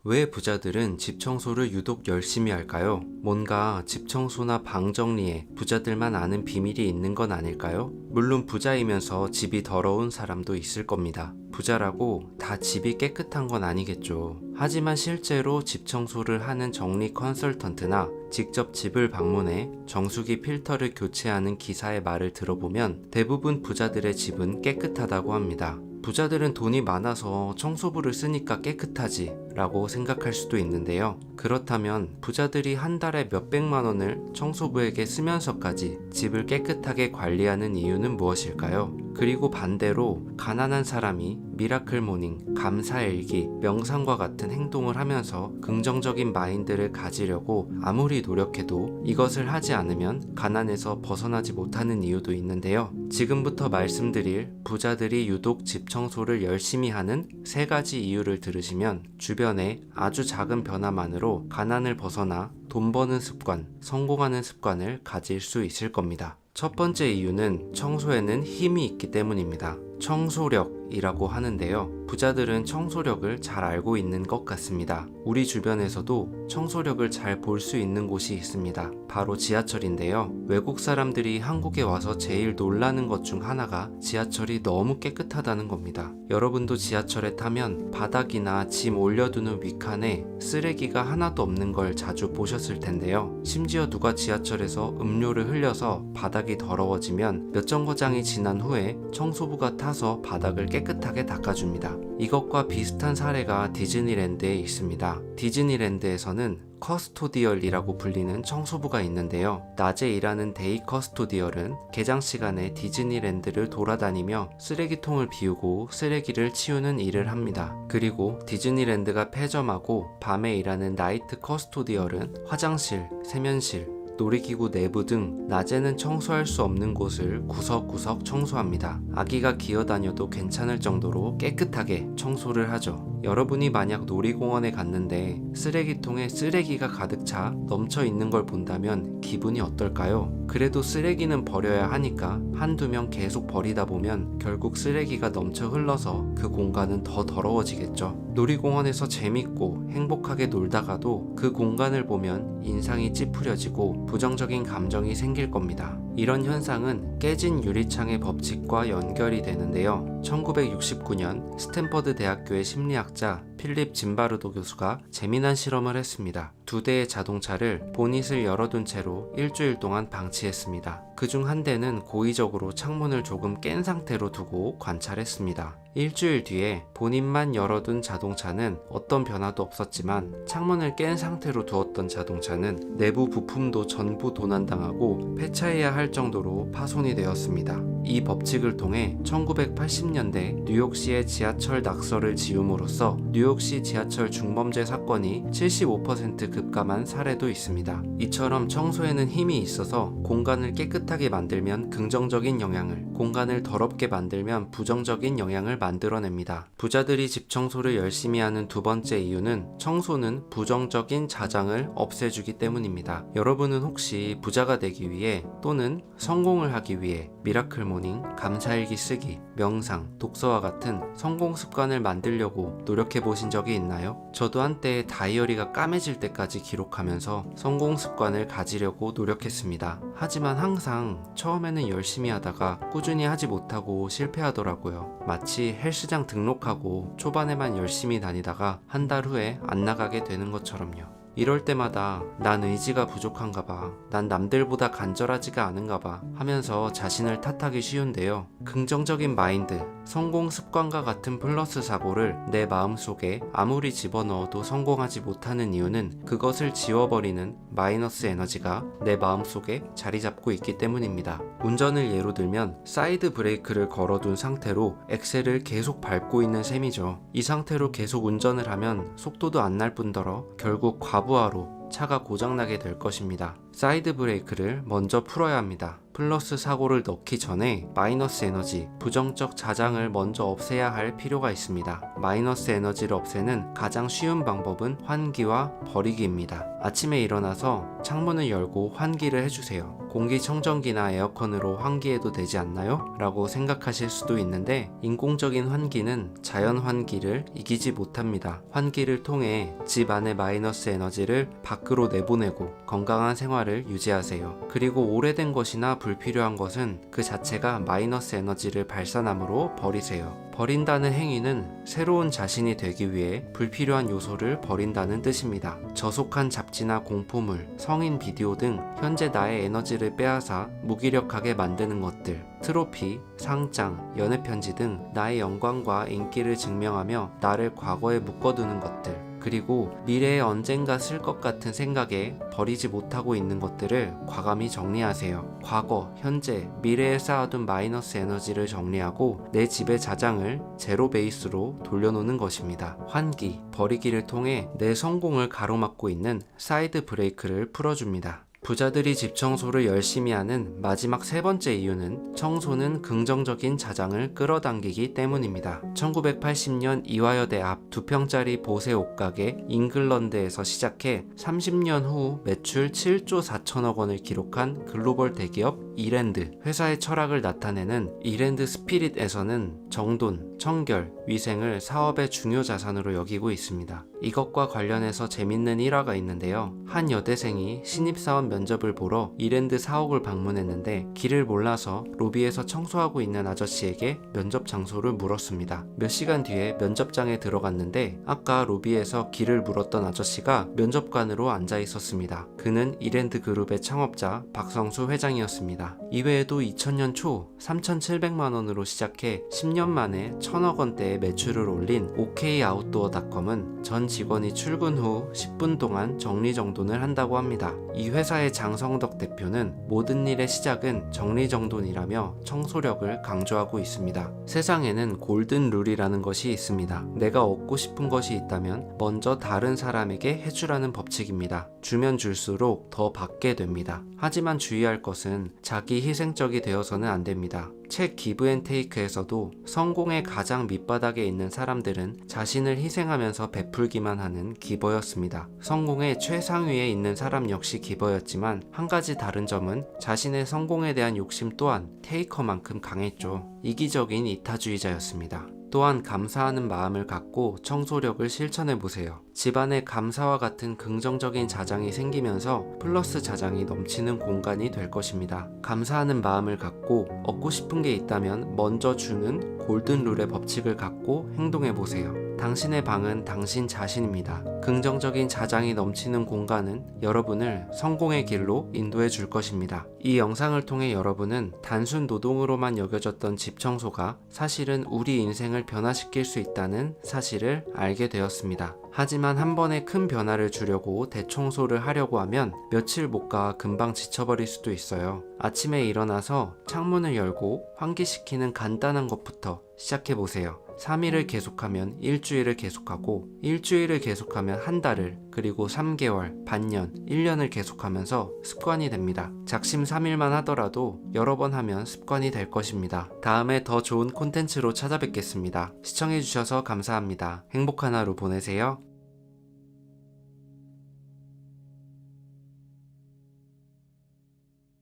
왜 부자들은 집 청소를 유독 열심히 할까요? 뭔가 집 청소나 방 정리에 부자들만 아는 비밀이 있는 건 아닐까요? 물론 부자이면서 집이 더러운 사람도 있을 겁니다. 부자라고 다 집이 깨끗한 건 아니겠죠. 하지만 실제로 집 청소를 하는 정리 컨설턴트나 직접 집을 방문해 정수기 필터를 교체하는 기사의 말을 들어보면 대부분 부자들의 집은 깨끗하다고 합니다. 부자들은 돈이 많아서 청소부를 쓰니까 깨끗하지 라고 생각할 수도 있는데요. 그렇다면 부자들이 한 달에 몇백만 원을 청소부에게 쓰면서까지 집을 깨끗하게 관리하는 이유는 무엇일까요? 그리고 반대로 가난한 사람이 미라클 모닝, 감사일기, 명상과 같은 행동을 하면서 긍정적인 마인드를 가지려고 아무리 노력해도 이것을 하지 않으면 가난에서 벗어나지 못하는 이유도 있는데요. 지금부터 말씀드릴 부자들이 유독 집 청소를 열심히 하는 세 가지 이유를 들으시면 주변에 아주 작은 변화만으로 가난을 벗어나 돈 버는 습관, 성공하는 습관을 가질 수 있을 겁니다. 첫 번째 이유는 청소에는 힘이 있기 때문입니다. 청소력이라고 하는데요. 부자들은 청소력을 잘 알고 있는 것 같습니다. 우리 주변에서도 청소력을 잘 볼 수 있는 곳이 있습니다. 바로 지하철인데요. 외국 사람들이 한국에 와서 제일 놀라는 것 중 하나가 지하철이 너무 깨끗하다는 겁니다. 여러분도 지하철에 타면 바닥이나 짐 올려두는 윗칸에 쓰레기가 하나도 없는 걸 자주 보셨을 텐데요. 심지어 누가 지하철에서 음료를 흘려서 바닥이 더러워지면 몇 정거장이 지난 후에 청소부가 타서 바닥을 깨끗하게 닦아줍니다. 이것과 비슷한 사례가 디즈니랜드에 있습니다. 디즈니랜드에서는 커스토디얼이라고 불리는 청소부가 있는데요. 낮에 일하는 데이 커스토디얼은 개장 시간에 디즈니랜드를 돌아다니며 쓰레기통을 비우고 쓰레기를 치우는 일을 합니다. 그리고 디즈니랜드가 폐점하고 밤에 일하는 나이트 커스토디얼은 화장실, 세면실, 놀이기구 내부 등 낮에는 청소할 수 없는 곳을 구석구석 청소합니다. 아기가 기어다녀도 괜찮을 정도로 깨끗하게 청소를 하죠. 여러분이 만약 놀이공원에 갔는데 쓰레기통에 쓰레기가 가득 차 넘쳐 있는 걸 본다면 기분이 어떨까요? 그래도 쓰레기는 버려야 하니까 한두 명 계속 버리다 보면 결국 쓰레기가 넘쳐 흘러서 그 공간은 더 더러워지겠죠. 놀이공원에서 재밌고 행복하게 놀다가도 그 공간을 보면 인상이 찌푸려지고 부정적인 감정이 생길 겁니다. 이런 현상은 깨진 유리창의 법칙과 연결이 되는데요. 1969년 스탠퍼드 대학교의 심리학자 필립 짐바르도 교수가 재미난 실험을 했습니다. 두 대의 자동차를 보닛을 열어둔 채로 일주일 동안 방치했습니다. 그중 한 대는 고의적으로 창문을 조금 깬 상태로 두고 관찰했습니다. 일주일 뒤에 보닛만 열어둔 자동차는 어떤 변화도 없었지만 창문을 깬 상태로 두었던 자동차는 내부 부품도 전부 도난당하고 폐차해야 할 정도로 파손이 되었습니다. 이 법칙을 통해 1980년대 뉴욕시의 지하철 낙서를 지음으로써 뉴욕시 지하철 중범죄 사건이 75% 급감한 사례도 있습니다. 이처럼 청소에는 힘이 있어서 공간을 깨끗하게 만들면 긍정적인 영향을, 공간을 더럽게 만들면 부정적인 영향을 만들어냅니다. 부자들이 집 청소를 열심히 하는 두 번째 이유는 청소는 부정적인 자장을 없애주기 때문입니다. 여러분은 혹시 부자가 되기 위해 또는 성공을 하기 위해 미라클 모닝, 감사일기 쓰기, 명상, 독서와 같은 성공 습관을 만들려고 노력해 보신 적이 있나요? 저도 한때 다이어리가 까매질 때까지 기록하면서 성공 습관을 가지려고 노력했습니다. 하지만 항상 처음에는 열심히 하다가 꾸준히 하지 못하고 실패하더라고요. 마치 헬스장 등록하고 초반에만 열심히 다니다가 한 달 후에 안 나가게 되는 것처럼요. 이럴 때마다 난 의지가 부족한가 봐, 난 남들보다 간절하지가 않은가 봐 하면서 자신을 탓하기 쉬운데요. 긍정적인 마인드, 성공 습관과 같은 플러스 사고를 내 마음속에 아무리 집어넣어도 성공하지 못하는 이유는 그것을 지워버리는 마이너스 에너지가 내 마음속에 자리 잡고 있기 때문입니다. 운전을 예로 들면 사이드 브레이크를 걸어둔 상태로 엑셀을 계속 밟고 있는 셈이죠. 이 상태로 계속 운전을 하면 속도도 안 날 뿐더러 결국 과부하로 차가 고장나게 될 것입니다. 사이드 브레이크를 먼저 풀어야 합니다. 플러스 사고를 넣기 전에 마이너스 에너지, 부정적 자장을 먼저 없애야 할 필요가 있습니다. 마이너스 에너지를 없애는 가장 쉬운 방법은 환기와 버리기입니다. 아침에 일어나서 창문을 열고 환기를 해주세요. 공기청정기나 에어컨으로 환기해도 되지 않나요? 라고 생각하실 수도 있는데 인공적인 환기는 자연 환기를 이기지 못합니다. 환기를 통해 집 안의 마이너스 에너지를 밖으로 내보내고 건강한 생활을 유지하세요. 그리고 오래된 것이나 불필요한 것은 그 자체가 마이너스 에너지를 발산하므로 버리세요. 버린다는 행위는 새로운 자신이 되기 위해 불필요한 요소를 버린다는 뜻입니다. 저속한 잡지나 공포물, 성인 비디오 등 현재 나의 에너지를 빼앗아 무기력하게 만드는 것들, 트로피, 상장, 연애편지 등 나의 영광과 인기를 증명하며 나를 과거에 묶어두는 것들, 그리고 미래에 언젠가 쓸 것 같은 생각에 버리지 못하고 있는 것들을 과감히 정리하세요. 과거, 현재, 미래에 쌓아둔 마이너스 에너지를 정리하고 내 집의 자장을 제로 베이스로 돌려놓는 것입니다. 환기, 버리기를 통해 내 성공을 가로막고 있는 사이드 브레이크를 풀어줍니다. 부자들이 집 청소를 열심히 하는 마지막 세 번째 이유는 청소는 긍정적인 자장을 끌어당기기 때문입니다. 1980년 이화여대 앞 2평짜리 보세 옷가게 잉글런드에서 시작해 30년 후 매출 7조 4천억 원을 기록한 글로벌 대기업 이랜드. 회사의 철학을 나타내는 이랜드 스피릿에서는 정돈, 청결, 위생을 사업의 중요 자산으로 여기고 있습니다. 이것과 관련해서 재밌는 일화가 있는데요. 한 여대생이 신입사원 면접을 보러 이랜드 사옥을 방문했는데 길을 몰라서 로비에서 청소하고 있는 아저씨에게 면접 장소를 물었습니다. 몇 시간 뒤에 면접장에 들어갔는데 아까 로비에서 길을 물었던 아저씨가 면접관으로 앉아 있었습니다. 그는 이랜드 그룹의 창업자 박성수 회장이었습니다. 이외에도 2000년 초 3,700만 원으로 시작해 10년 만에 1,000억 원대의 매출을 올린 OK아웃도어닷컴은 전 직원이 출근 후 10분 동안 정리정돈을 한다고 합니다. 이 회사의 장성덕 대표는 모든 일의 시작은 정리정돈이라며 청소력을 강조하고 있습니다. 세상에는 골든 룰이라는 것이 있습니다. 내가 얻고 싶은 것이 있다면 먼저 다른 사람에게 해주라는 법칙입니다. 주면 줄수록 더 받게 됩니다. 하지만 주의할 것은 자기 희생적이 되어서는 안 됩니다. 책 기브앤테이크에서도 성공의 가장 밑바닥에 있는 사람들은 자신을 희생하면서 베풀기만 하는 기버였습니다. 성공의 최상위에 있는 사람 역시 기버였지만 한 가지 다른 점은 자신의 성공에 대한 욕심 또한 테이커만큼 강했죠. 이기적인 이타주의자였습니다. 또한 감사하는 마음을 갖고 청소력을 실천해보세요. 집안에 감사와 같은 긍정적인 자장이 생기면서 플러스 자장이 넘치는 공간이 될 것입니다. 감사하는 마음을 갖고 얻고 싶은 게 있다면 먼저 주는 골든룰의 법칙을 갖고 행동해보세요. 당신의 방은 당신 자신입니다. 긍정적인 자장이 넘치는 공간은 여러분을 성공의 길로 인도해 줄 것입니다. 이 영상을 통해 여러분은 단순 노동으로만 여겨졌던 집 청소가 사실은 우리 인생을 변화시킬 수 있다는 사실을 알게 되었습니다. 하지만 한 번에 큰 변화를 주려고 대청소를 하려고 하면 며칠 못 가 금방 지쳐버릴 수도 있어요. 아침에 일어나서 창문을 열고 환기시키는 간단한 것부터 시작해보세요. 3일을 계속하면 일주일을 계속하고 일주일을 계속하면 한 달을 그리고 3개월, 반년, 1년을 계속하면서 습관이 됩니다. 작심 3일만 하더라도 여러 번 하면 습관이 될 것입니다. 다음에 더 좋은 콘텐츠로 찾아뵙겠습니다. 시청해주셔서 감사합니다. 행복한 하루 보내세요.